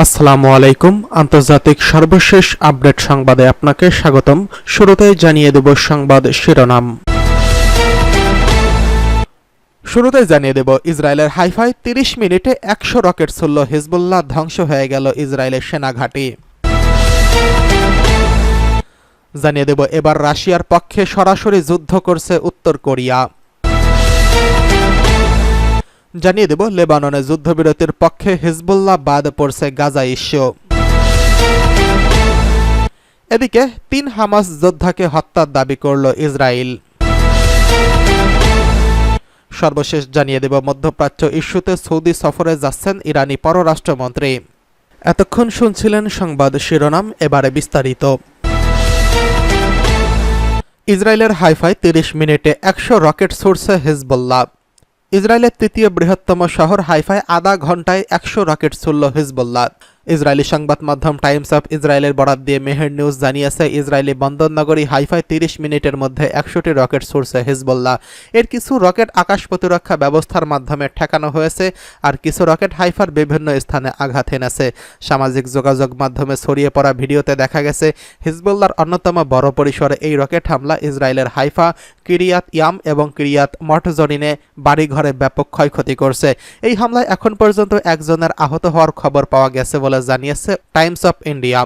আসসালামু আলাইকুম। আন্তর্জাতিক সর্বশেষ আপডেট সংবাদে আপনাকে স্বাগতম। শুরুতেই জানিয়ে দেব সংবাদ শিরোনাম। ইসরায়েলের হাইফায় 30 মিনিটে 100 রকেট ছুড়ল হিজবুল্লাহ, ধ্বংস হয়ে গেল ইসরায়েলের সেনা ঘাঁটি। জানিয়ে দেব এবার রাশিয়ার পক্ষে সরাসরি যুদ্ধ করছে উত্তর কোরিয়া। জানিয়ে দেব লেবাননে যুদ্ধবিরতির পক্ষে হিজবুল্লাহ বাদ পড়ছে গাজা ইস্যু। এদিকে 3 হামাস যোদ্ধাকে হত্যার দাবি করল ইসরায়েল। সর্বশেষ জানিয়ে দেব মধ্যপ্রাচ্য ইস্যুতে সৌদি সফরে যাচ্ছেন ইরানি পররাষ্ট্রমন্ত্রী। এতক্ষণ শুনছিলেন সংবাদ শিরোনাম, এবারে বিস্তারিত। ইসরায়েলের হাইফায় 30 মিনিটে 100 রকেট ছুড়ছে হিজবুল্লাহ। ইসরায়েলের তৃতীয় বৃহত্তম শহর হাইফায় আধা ঘন্টায় 100 রকেট ছুড়ল হিজবুল্লাহ। ইসরায়েলি সংবাদ মাধ্যম টাইমস অফ ইসরায়েলের বরাত দিয়ে মেহের নিউজ জানিয়েছে, ইসরায়েলি বন্দরনগরী হাইফায় 30 মিনিটের মধ্যে 100টি রকেট ছুড়ছে হিজবুল্লাহ। এর কিছু রকেট আকাশ প্রতিরক্ষা ব্যবস্থার মাধ্যমে ঠেকানো হয়েছে, আর কিছু রকেট হাইফার বিভিন্ন স্থানে আঘাত এনেছে। সামাজিক যোগাযোগ মাধ্যমে ছড়িয়ে পড়া ভিডিওতে দেখা গেছে, হিজবুল্লাহর অন্যতম বড় পরিসরে এই রকেট হামলা ইসরায়েলের হাইফা, কিরিয়াত ইয়াম এবং কিরিয়াত মটজরিনে বাড়িঘরে ব্যাপক ক্ষয়ক্ষতি করছে। এই হামলায় এখন পর্যন্ত একজনের আহত হওয়ার খবর পাওয়া গেছে বলে জানিয়েছে টাইমস অফ ইন্ডিয়া।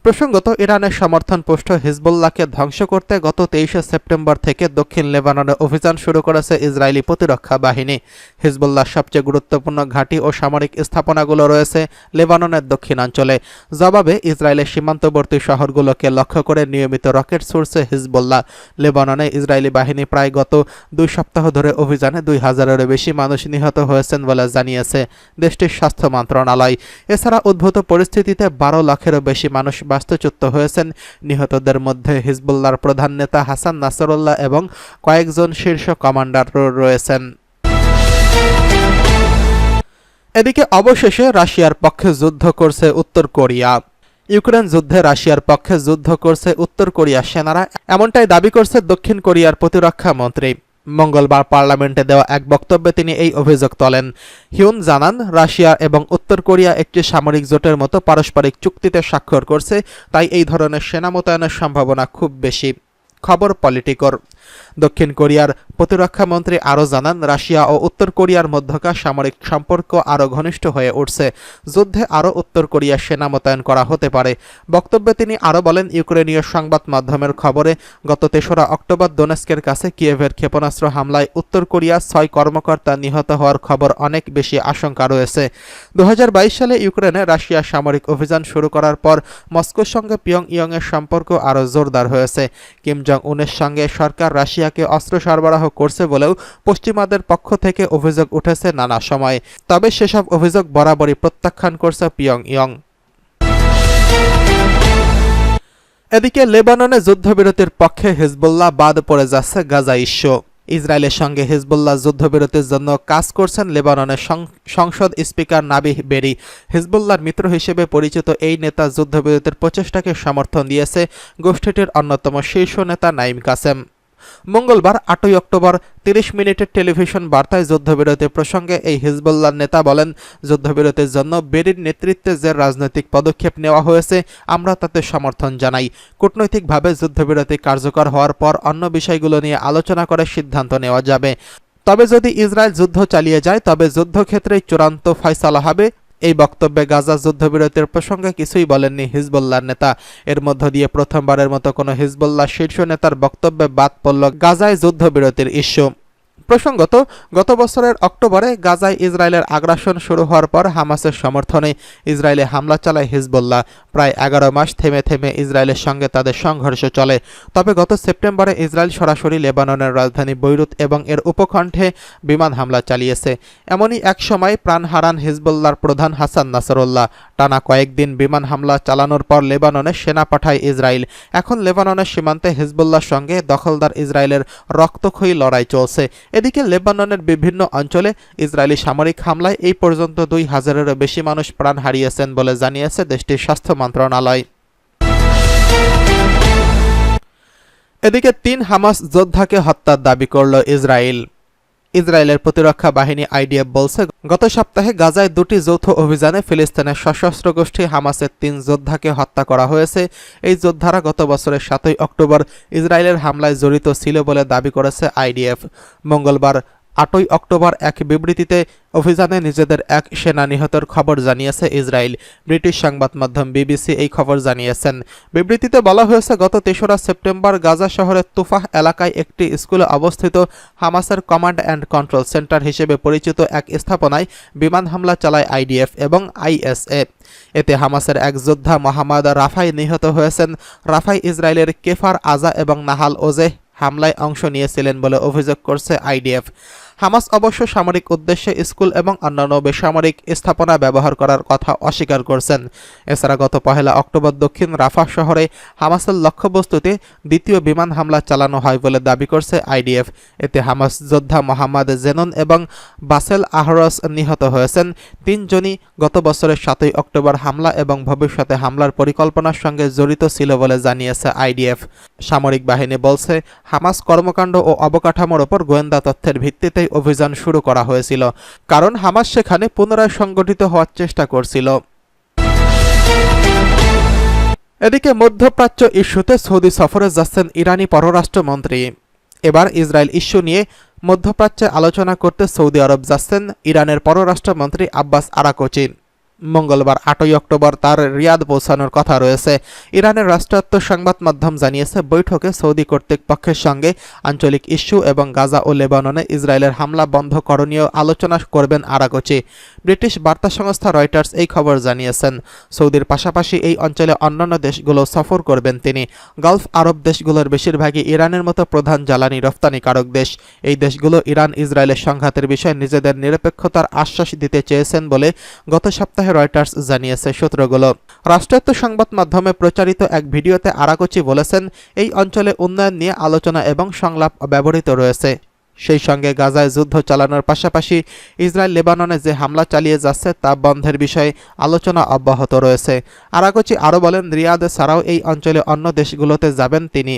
প্রসঙ্গত, ইরানের সমর্থনপুষ্ট হিজবুল্লাহকে ধ্বংস করতে গত 23 সেপ্টেম্বর থেকে দক্ষিণ লেবাননে অভিযান শুরু করেছে ইসরায়েলি প্রতিরক্ষা বাহিনী। হিজবুল্লাহর সবচেয়ে গুরুত্বপূর্ণ ঘাঁটি ও সামরিক স্থাপনাগুলো রয়েছে লেবাননের দক্ষিণাঞ্চলে। জবাবে ইসরায়েলের সীমান্তবর্তী শহরগুলোকে লক্ষ্য করে নিয়মিত রকেট ছুড়ছে হিজবুল্লাহ। লেবাননে ইসরায়েলি বাহিনী প্রায় গত 2 সপ্তাহ ধরে অভিযানে 2000-এরও বেশি মানুষ নিহত হয়েছেন বলে জানিয়েছে দেশটির স্বাস্থ্য মন্ত্রণালয়। এছাড়া উদ্ভূত পরিস্থিতিতে 12 লাখেরও বেশি মানুষ বাস্তুচ্যুত হয়েছেন। নিহতদের মধ্যে হিজবুল্লাহর প্রধান নেতা হাসান নাসরুল্লাহ এবং কয়েকজন শীর্ষ কমান্ডার রয়েছেন। এদিকে অবশেষে রাশিয়ার পক্ষে যুদ্ধ করছে উত্তর কোরিয়া। ইউক্রেন যুদ্ধে রাশিয়ার পক্ষে যুদ্ধ করছে উত্তর কোরিয়া সেনারা, এমনটাই দাবি করছে দক্ষিণ কোরিয়ার প্রতিরক্ষা মন্ত্রী। মঙ্গলবার পার্লামেন্টে দেওয়া এক বক্তব্যে তিনি এই অভিযোগ তোলেন। হিউন জানান, রাশিয়া এবং উত্তর কোরিয়া একটি সামরিক জোটের মতো পারস্পরিক চুক্তিতে স্বাক্ষর করছে, তাই এই ধরনের সেনা মোতায়েনের সম্ভাবনা খুব বেশি। খবর পলিটিকর। দক্ষিণ কোরিয়ার প্রতিরক্ষা মন্ত্রী আরও জানান, রাশিয়া ও উত্তর কোরিয়ার মধ্যকার সামরিক সম্পর্ক আরও ঘনিষ্ঠ হয়ে উঠছে। যুদ্ধে আরও উত্তর কোরিয়ার সেনা মোতায়েন করা হতে পারে। বক্তব্যে তিনি আরও বলেন, ইউক্রেনীয় সংবাদ মাধ্যমের খবরে গত 3রা অক্টোবর দোনেস্কের কাছে কিয়েভের ক্ষেপণাস্ত্র হামলায় উত্তর কোরিয়ার 6 কর্মকর্তা নিহত হওয়ার খবর অনেক বেশি আশঙ্কা রয়েছে। 2022 সালে ইউক্রেনে রাশিয়া সামরিক অভিযান শুরু করার পর মস্কোর সঙ্গে পিয়ংইয়ংয়ের সম্পর্ক আরও জোরদার হয়েছে। কিম জং উনের সঙ্গে সরকার রাশিয়াকে অস্ত্র সরবরাহ করছে বলেও পশ্চিমাদের পক্ষ থেকে অভিযোগ উঠেছে নানা সময়, তবে সেসব অভিযোগ বরাবরই প্রত্যাখ্যান করছে পিয়ংইয়ং। এদিকে লেবাননে যুদ্ধবিরতির পক্ষে হিজবুল্লাহ বাদ পড়ে যাচ্ছে গাজা ইস্যু। ইসরায়েলের সঙ্গে হিজবুল্লাহ যুদ্ধবিরতির জন্য কাজ করছেন লেবাননের সংসদ স্পিকার নাবিহ বেরি। হিজবুল্লাহর মিত্র হিসেবে পরিচিত এই নেতা যুদ্ধবিরতির প্রচেষ্টাকে সমর্থন দিয়েছে গোষ্ঠীটির অন্যতম শীর্ষ নেতা নাইম কাসেম। মঙ্গলবার 8 অক্টোবর 30 মিনিটের টেলিভিশন বার্তায় যুদ্ধবিরতি প্রসঙ্গে এই হিজবুল্লাহ নেতা বলেন, যুদ্ধবিরতির জন্য বেরির নেতৃত্বে যে রাজনৈতিক পদক্ষেপ নেওয়া হয়েছে আমরা তাতে সমর্থন জানাই। কূটনৈতিকভাবে যুদ্ধবিরতি কার্যকর হওয়ার পর অন্য বিষয়গুলো নিয়ে আলোচনা করে সিদ্ধান্ত নেওয়া যাবে। তবে যদি ইসরায়েল যুদ্ধ চালিয়ে যায় তবে যুদ্ধক্ষেত্রেই চূড়ান্ত ফয়সালা হবে। এই বক্তব্যে গাজা যুদ্ধবিরতির প্রসঙ্গে কিছুই বলেননি হিজবুল্লাহর নেতা। এর মধ্য দিয়ে প্রথমবারের মতো কোনো হিজবুল্লাহ শীর্ষ নেতার বক্তব্যে বাদ পড়ল গাজায় যুদ্ধবিরতির ইস্যু। প্রসঙ্গত, গত বছরের অক্টোবরে গাজায় ইসরায়েলের আগ্রাসন শুরু হওয়ার পর হামাসের সমর্থনে ইসরায়েলে হামলা চালায় হিজবুল্লাহ। প্রায় 11 মাস থেমে থেমে ইসরায়েলের সঙ্গে তাদের সংঘর্ষ চলে। তবে গত সেপ্টেম্বরে ইসরায়েল সরাসরি লেবাননের রাজধানী বৈরুত এবং এর উপকণ্ঠে বিমান হামলা চালিয়েছে। এমনই এক সময় প্রাণ হারান হিজবুল্লাহর প্রধান হাসান নাসরুল্লাহ। টানা কয়েকদিন বিমান হামলা চালানোর পর লেবাননে সেনা পাঠায় ইসরায়েল। এখন লেবাননের সীমান্তে হিজবুল্লাহর সঙ্গে দখলদার ইসরায়েলের রক্তক্ষয়ী লড়াই চলছে। এদিকে লেবাননের বিভিন্ন অঞ্চলে ইসরায়েলি সামরিক হামলায় এই পর্যন্ত 2000-এরও বেশি মানুষ প্রাণ হারিয়েছেন বলে জানিয়েছে দেশটির স্বাস্থ্য মন্ত্রণালয়। এদিকে ৩ হামাস যোদ্ধাকে হত্যার দাবি করল ইসরায়েল। ইসরায়েলের প্রতিরক্ষা বাহিনী আইডিএফ বলছে, গত সপ্তাহে গাজায় ২টি যৌথ অভিযানে ফিলিস্তিনের সশস্ত্র গোষ্ঠী হামাসের ৩ যোদ্ধাকে হত্যা করা হয়েছে। এই যোদ্ধারা গত বছরের ৭ই অক্টোবর ইসরায়েলের হামলায় জড়িত ছিল বলে দাবি করেছে আইডিএফ। মঙ্গলবার ৮ই অক্টোবর এক বিবৃতিতে অভিযানে নিজেদের এক সেনা নিহতের খবর জানিয়েছে ইসরায়েল। ব্রিটিশ সংবাদ মাধ্যম বিবিসি এই খবর জানিয়েছেন। বিবৃতিতে বলা হয়েছে, গত ৩রা সেপ্টেম্বর গাজা শহরের তুফাহ এলাকায় একটি স্কুলে অবস্থিত হামাসের কমান্ড অ্যান্ড কন্ট্রোল সেন্টার হিসেবে পরিচিত এক স্থাপনায় বিমান হামলা চালায় আইডিএফ এবং আইএসএ। এতে হামাসের এক যোদ্ধা মোহাম্মদ রাফাই নিহত হয়েছেন। রাফাই ইসরায়েলের কেফার আজা এবং নাহাল ওজে হামলায় অংশ নিয়েছিলেন বলে অভিযোগ করছে আইডিএফ। হামাস অবশ্য সামরিক উদ্দেশ্যে স্কুল এবং অন্যান্য বেসামরিক স্থাপনা ব্যবহার করার কথা অস্বীকার করছেন। এছাড়া গত ১ অক্টোবর দক্ষিণ রাফা শহরে হামাসের লক্ষ্যবস্তুতে দ্বিতীয় বিমান হামলা চালানো হয় বলে দাবি করছে আইডিএফ। এতে হামাস যোদ্ধা মোহাম্মদ জেনন এবং বাসেল আহরস নিহত হয়েছেন। ৩ জনই গত বছরের ৭ই অক্টোবর হামলা এবং ভবিষ্যতে হামলার পরিকল্পনার সঙ্গে জড়িত ছিল বলে জানিয়েছে আইডিএফ। সামরিক বাহিনী বলছে, হামাস কর্মকাণ্ড ও অবকাঠামোর ওপর গোয়েন্দা তথ্যের ভিত্তিতে অভিযান শুরু করা হয়েছিল, কারণ হামাস সেখানে পুনরায় সংগঠিত হওয়ার চেষ্টা করছিল। এদিকে মধ্যপ্রাচ্য ইস্যুতে সৌদি সফরে যাচ্ছেন ইরানি পররাষ্ট্রমন্ত্রী। এবার ইসরায়েল ইস্যু নিয়ে মধ্যপ্রাচ্যে আলোচনা করতে সৌদি আরব যাচ্ছেন ইরানের পররাষ্ট্রমন্ত্রী আব্বাস আরাকচি। মঙ্গলবার ৮ই অক্টোবর তার রিয়াদ পৌঁছানোর কথা রয়েছে। ইরানের রাষ্ট্রায়ত্ত সংবাদ মাধ্যম জানিয়েছে, বৈঠকে সৌদি কর্তৃপক্ষের সঙ্গে আঞ্চলিক ইস্যু এবং গাজা ও লেবাননে ইসরায়েলের হামলা বন্ধ করণীয় আলোচনা করবেন আরাকচি। ব্রিটিশ বার্তা সংস্থা রয়টার্স এই খবর জানিয়েছেন। সৌদির পাশাপাশি এই অঞ্চলে অন্যান্য দেশগুলো সফর করবেন তিনি। গালফ আরব দেশগুলোর বেশিরভাগই ইরানের মতো প্রধান জ্বালানি রপ্তানিকারক দেশ। এই দেশগুলো ইরান ইসরায়েলের সংঘাতের বিষয়ে নিজেদের নিরপেক্ষতার আশ্বাস দিতে চেয়েছেন বলে গত সপ্তাহে রয়টার্স জানিয়েছে সূত্রগুলো। রাষ্ট্রায়ত্ত সংবাদ মাধ্যমে প্রচারিত এক ভিডিওতে আরাকচি বলেছেন, এই অঞ্চলে উন্নয়ন নিয়ে আলোচনা এবং সংলাপ ব্যবহৃত রয়েছে। সেই সঙ্গে গাজায় যুদ্ধ চালানোর পাশাপাশি ইসরায়েল লেবাননে যে হামলা চালিয়ে যাচ্ছে তা বন্ধের বিষয়ে আলোচনা অব্যাহত রয়েছে। আরাকচি আরও বলেন, রিয়াদে ছাড়াও এই অঞ্চলে অন্য দেশগুলোতে যাবেন তিনি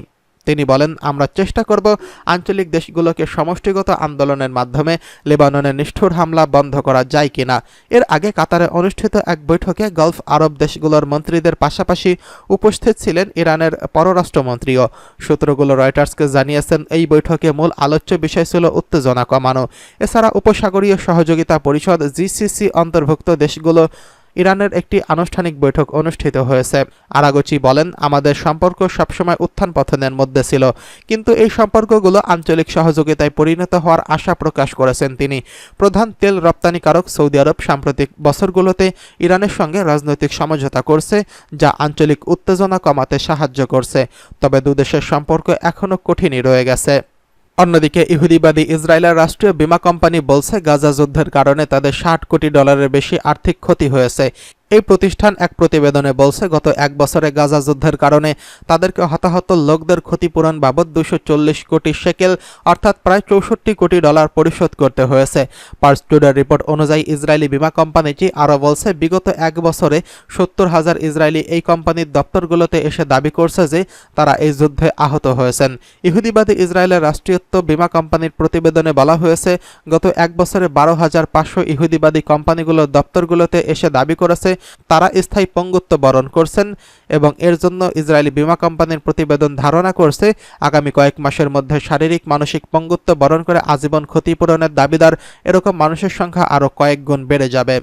বলেন, আমরা চেষ্টা করব আঞ্চলিক দেশগুলোকে সমষ্টিগত আন্দোলনের মাধ্যমে লেবাননের নিষ্ঠুর হামলা বন্ধ করা যায় কিনা। এর আগে কাতারে অনুষ্ঠিত এক বৈঠকে গালফ আরব দেশগুলোর মন্ত্রীদের পাশাপাশি উপস্থিত ছিলেন ইরানের পররাষ্ট্রমন্ত্রীও। সূত্রগুলো রয়টার্সকে জানিয়েছেন, এই বৈঠকে মূল আলোচ্য বিষয় ছিল উত্তেজনা কমানো। এছাড়া উপসাগরীয় সহযোগিতা পরিষদ জিসিসি অন্তর্ভুক্ত দেশগুলো ইরানের একটি আনুষ্ঠানিক বৈঠক অনুষ্ঠিত হয়েছে। আরাকচি বলেন, আমাদের সম্পর্ক সবসময় উত্থান পতনের মধ্যে ছিল, কিন্তু এই সম্পর্কগুলো আঞ্চলিক সহযোগিতায় পরিণত হওয়ার আশা প্রকাশ করেছেন তিনি। প্রধান তেল রপ্তানিকারক সৌদি আরব সাম্প্রতিক বছরগুলোতে ইরানের সঙ্গে রাজনৈতিক সমঝোতা করছে, যা আঞ্চলিক উত্তেজনা কমাতে সাহায্য করছে। তবে দুদেশের সম্পর্ক এখনও কঠিনই রয়ে গেছে। অন্যদিকে ইহুদিবাদী ইসরায়েলের রাষ্ট্রীয় বীমা কোম্পানি বলছে, গাজা যুদ্ধের কারণে তাদের $60 কোটি বেশি আর্থিক ক্ষতি হয়েছে। এই প্রতিষ্ঠান এক প্রতিবেদনে বলছে, গত 1 বছরে গাজা যুদ্ধের কারণে তাদেরকে হতাহত লোকদের ক্ষতিপূরণ বাবদ 240 কোটি শেকেল অর্থাৎ প্রায় $64 কোটি পরিশোধ করতে হয়েছে। পার্স টুডের রিপোর্ট অনুযায়ী ইসরায়েলি বীমা কোম্পানিটি আরও বলছে, বিগত 1 বছরে 70,000 ইসরায়েলি এই কোম্পানির দপ্তরগুলোতে এসে দাবি করছে যে তারা এই যুদ্ধে আহত হয়েছেন। ইহুদিবাদী ইসরায়েলের রাষ্ট্রীয়ত্ব বীমা কোম্পানির প্রতিবেদনে বলা হয়েছে, গত 1 বছরে 12,500 ইহুদিবাদী কোম্পানিগুলোর দপ্তরগুলোতে এসে দাবি করেছে তারা স্থায়ী পঙ্গুত্ব বরণ করছেন এবং এর জন্য ইসরায়েলি বীমা কোম্পানির প্রতিবেদন ধারণা করছে আগামী কয়েক মাসের মধ্যে শারীরিক মানসিক পঙ্গুত্ব বরণ করে আজীবন ক্ষতিপূরণের দাবিদার এরকম মানুষের সংখ্যা আরও কয়েক গুণ বেড়ে যাবে।